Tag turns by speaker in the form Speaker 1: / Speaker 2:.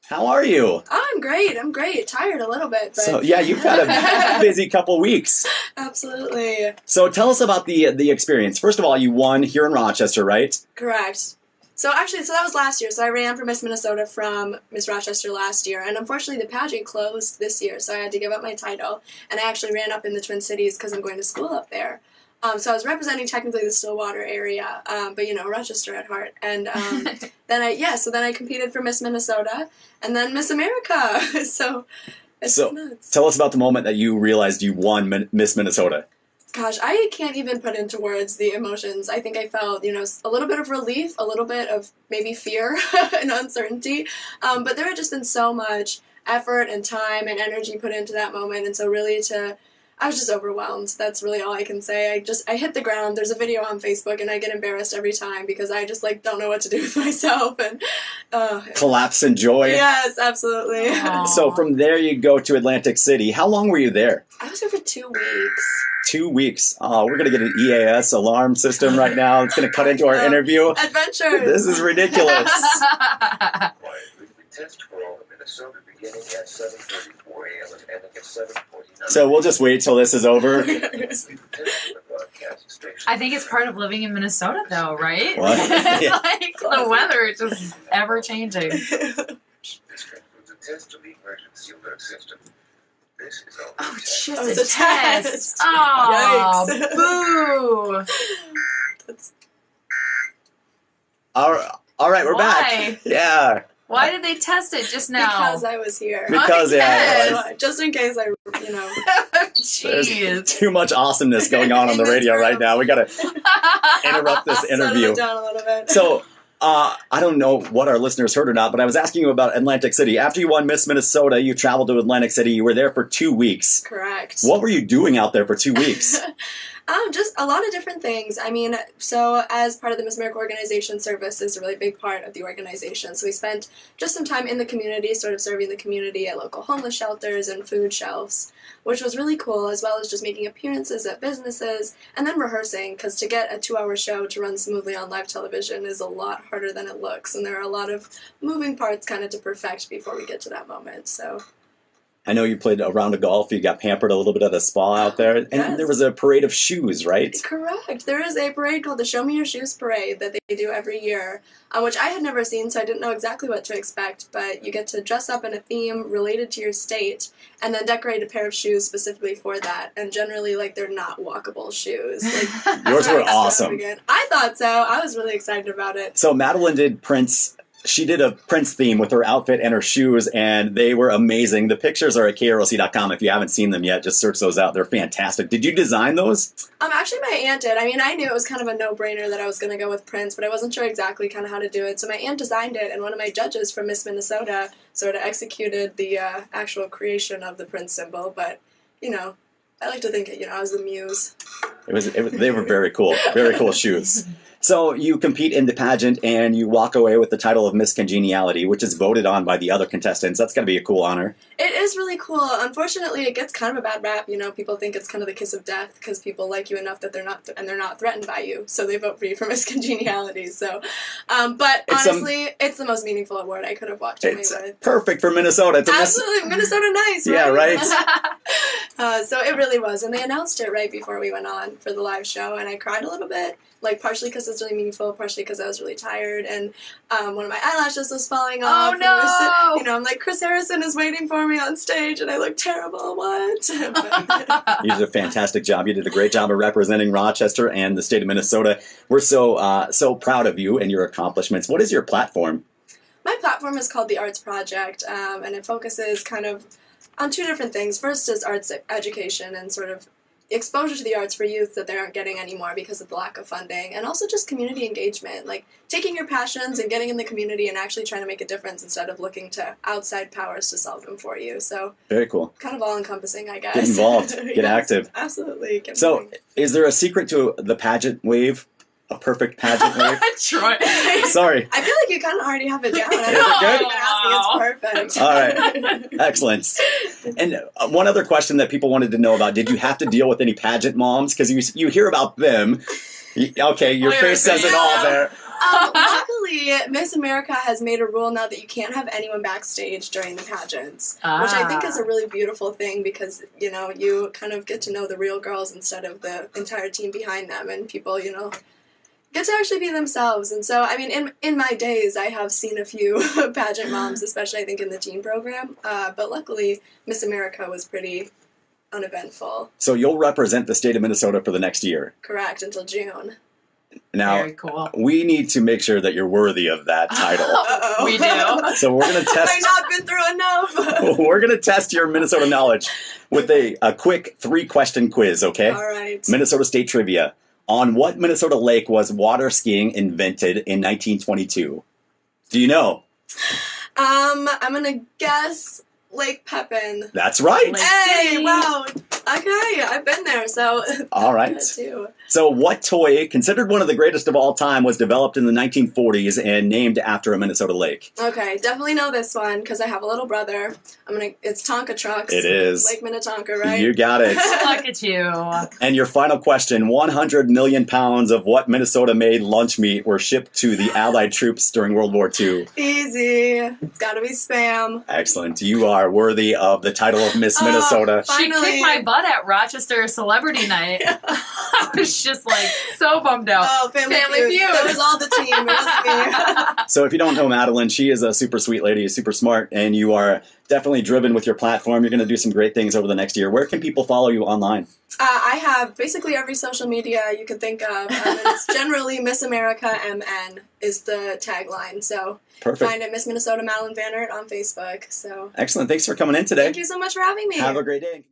Speaker 1: How are you?
Speaker 2: Oh, I'm great. I'm great. Tired a little bit. But...
Speaker 1: So, yeah, you've had a busy couple weeks.
Speaker 2: Absolutely.
Speaker 1: So tell us about the experience. First of all, you won here in Rochester, right?
Speaker 2: Correct. So that was last year. So I ran for Miss Minnesota from Miss Rochester last year. And unfortunately, the pageant closed this year. So I had to give up my title. And I actually ran up in the Twin Cities because I'm going to school up there. So I was representing technically the Stillwater area, but Rochester at heart. And then I competed for Miss Minnesota and then Miss America. So nuts.
Speaker 1: Tell us about the moment that you realized you won Miss Minnesota.
Speaker 2: Gosh, I can't even put into words the emotions. I think I felt, a little bit of relief, a little bit of maybe fear and uncertainty. But there had just been so much effort and time and energy put into that moment. And so really I was just overwhelmed. That's really all I can say. I hit the ground. There's a video on Facebook, and I get embarrassed every time because I just don't know what to do with myself and
Speaker 1: collapse in joy.
Speaker 2: Yes, absolutely.
Speaker 1: So from there you go to Atlantic City. How long were you there?
Speaker 2: I was there for 2 weeks.
Speaker 1: 2 weeks. We're gonna get an EAS alarm system right now. It's gonna cut into our interview.
Speaker 2: Adventures.
Speaker 1: This is ridiculous.
Speaker 3: Test for all of Minnesota beginning at 7:34 a.m. and ending at 7:49.
Speaker 1: So we'll just wait till this is over.
Speaker 4: I think it's part of living in Minnesota, though, right?
Speaker 1: What? Yeah.
Speaker 4: The weather is just ever changing.
Speaker 3: This concludes a test of the emergency alert system. This is all.
Speaker 4: Oh,
Speaker 3: test.
Speaker 4: just
Speaker 2: It's
Speaker 4: a
Speaker 2: a
Speaker 4: test.
Speaker 2: test.
Speaker 4: Oh, boo.
Speaker 1: All right, we're back. Yeah.
Speaker 4: Why did they test it just now?
Speaker 2: Because I was here.
Speaker 1: Because,
Speaker 2: Just in case
Speaker 1: There's
Speaker 4: Jeez.
Speaker 1: too much awesomeness going on the radio right now. We got to interrupt this interview.
Speaker 2: Settle it down a little bit.
Speaker 1: So, I don't know what our listeners heard or not, but I was asking you about Atlantic City. After you won Miss Minnesota, you traveled to Atlantic City. You were there for 2 weeks.
Speaker 2: Correct.
Speaker 1: What were you doing out there for 2 weeks?
Speaker 2: Just a lot of different things. I mean, so as part of the Miss America organization, service is a really big part of the organization. So we spent just some time in the community, sort of serving the community at local homeless shelters and food shelves, which was really cool, as well as just making appearances at businesses and then rehearsing, because to get a 2-hour show to run smoothly on live television is a lot harder than it looks, and there are a lot of moving parts kind of to perfect before we get to that moment. So
Speaker 1: I know you played a round of golf. You got pampered a little bit at a spa out there. And
Speaker 2: Yes.
Speaker 1: there was a parade of shoes, right?
Speaker 2: Correct. There is a parade called the Show Me Your Shoes Parade that they do every year, which I had never seen, so I didn't know exactly what to expect, but you get to dress up in a theme related to your state and then decorate a pair of shoes specifically for that, and generally, they're not walkable shoes.
Speaker 1: Yours were awesome.
Speaker 2: I thought so. I was really excited about it.
Speaker 1: So Madeline did Prince. She did a Prince theme with her outfit and her shoes, and they were amazing. The pictures are at KROC.com. If you haven't seen them yet, just search those out. They're fantastic. Did you design those?
Speaker 2: Actually, my aunt did. I mean, I knew it was kind of a no-brainer that I was going to go with Prince, but I wasn't sure exactly kind of how to do it. So my aunt designed it, and one of my judges from Miss Minnesota sort of executed the actual creation of the Prince symbol. But, I like to think, I was the muse.
Speaker 1: They were very cool shoes. So you compete in the pageant and you walk away with the title of Miss Congeniality, which is voted on by the other contestants. That's got to be a cool honor.
Speaker 2: It is really cool. Unfortunately, it gets kind of a bad rap. People think it's kind of the kiss of death because people like you enough that they're not threatened by you, so they vote for you for Miss Congeniality. So, but honestly, it's the most meaningful award I could have walked away with.
Speaker 1: Perfect for Minnesota.
Speaker 2: Absolutely, Minnesota nice. Right?
Speaker 1: Yeah, right.
Speaker 2: So it really was, and they announced it right before we went on for the live show, and I cried a little bit. Partially because it's really meaningful, partially because I was really tired, and one of my eyelashes was falling off.
Speaker 4: Oh, no!
Speaker 2: I'm like, Chris Harrison is waiting for me on stage, and I look terrible. What?
Speaker 1: You did a fantastic job. You did a great job of representing Rochester and the state of Minnesota. We're so proud of you and your accomplishments. What is your platform?
Speaker 2: My platform is called the Arts Project, and it focuses kind of on 2 different things. First is arts education and sort of exposure to the arts for youth that they aren't getting anymore because of the lack of funding, and also just community engagement, taking your passions and getting in the community and actually trying to make a difference instead of looking to outside powers to solve them for you. So
Speaker 1: very cool.
Speaker 2: Kind of all-encompassing, I guess.
Speaker 1: Get involved. Get active.
Speaker 2: Absolutely.
Speaker 1: So is there a secret to the pageant wave? A perfect pageant wave?
Speaker 4: Troy.
Speaker 1: Sorry.
Speaker 2: I feel like you kind of already have it down. I
Speaker 1: Is it good?
Speaker 2: It's perfect.
Speaker 1: All right. Excellent. And one other question that people wanted to know about, did you have to deal with any pageant moms? Because you hear about them. Okay, your face says it all there.
Speaker 2: Luckily, luckily, Miss America has made a rule now that you can't have anyone backstage during the pageants, which I think is a really beautiful thing because, you know, you kind of get to know the real girls instead of the entire team behind them, and people, you know, get to actually be themselves. And so, I mean, in my days, I have seen a few pageant moms, especially I think in the teen program, but luckily, Miss America was pretty uneventful.
Speaker 1: So you'll represent the state of Minnesota for the next year.
Speaker 2: Correct, until June.
Speaker 1: Now,
Speaker 4: Very cool.
Speaker 1: we need to make sure that you're worthy of that title.
Speaker 2: Uh-oh.
Speaker 4: We do.
Speaker 1: So we're going to test.
Speaker 2: I've not been through enough.
Speaker 1: We're going to test your Minnesota knowledge with a quick 3-question quiz, okay?
Speaker 2: All right.
Speaker 1: Minnesota State Trivia. On what Minnesota lake was water skiing invented in 1922? Do you know?
Speaker 2: I'm gonna guess Lake Pepin.
Speaker 1: That's right.
Speaker 4: Lake
Speaker 2: Hey,
Speaker 4: City.
Speaker 2: wow. Okay, I've been there, so
Speaker 1: All right.
Speaker 2: that too.
Speaker 1: So what toy, considered one of the greatest of all time, was developed in the 1940s and named after a Minnesota lake?
Speaker 2: Okay, definitely know this one because I have a little brother. It's Tonka trucks.
Speaker 1: It is.
Speaker 2: Lake Minnetonka, right?
Speaker 1: You got it.
Speaker 4: Look at you.
Speaker 1: And your final question, 100 million pounds of what Minnesota-made lunch meat were shipped to the Allied troops during World War II?
Speaker 2: Easy. It's gotta be Spam.
Speaker 1: Excellent. You are worthy of the title of Miss Minnesota.
Speaker 4: She
Speaker 2: Finally.
Speaker 4: kicked my butt at Rochester Celebrity Night. I was just like so bummed out.
Speaker 2: Oh, Family
Speaker 4: Family
Speaker 2: Feud.
Speaker 4: Feud.
Speaker 2: That was all the team. It wasn't me.
Speaker 1: So if you don't know Madeline, she is a super sweet lady, super smart, and you are definitely driven with your platform. You're going to do some great things over the next year. Where can people follow you online?
Speaker 2: I have basically every social media you could think of. And it's generally Miss America MN is the tagline. So
Speaker 1: Perfect.
Speaker 2: find it Miss Minnesota Madeline Van Ert on Facebook. So
Speaker 1: Excellent. Thanks for coming in today.
Speaker 2: thank you so much for having me.
Speaker 1: Have a great day.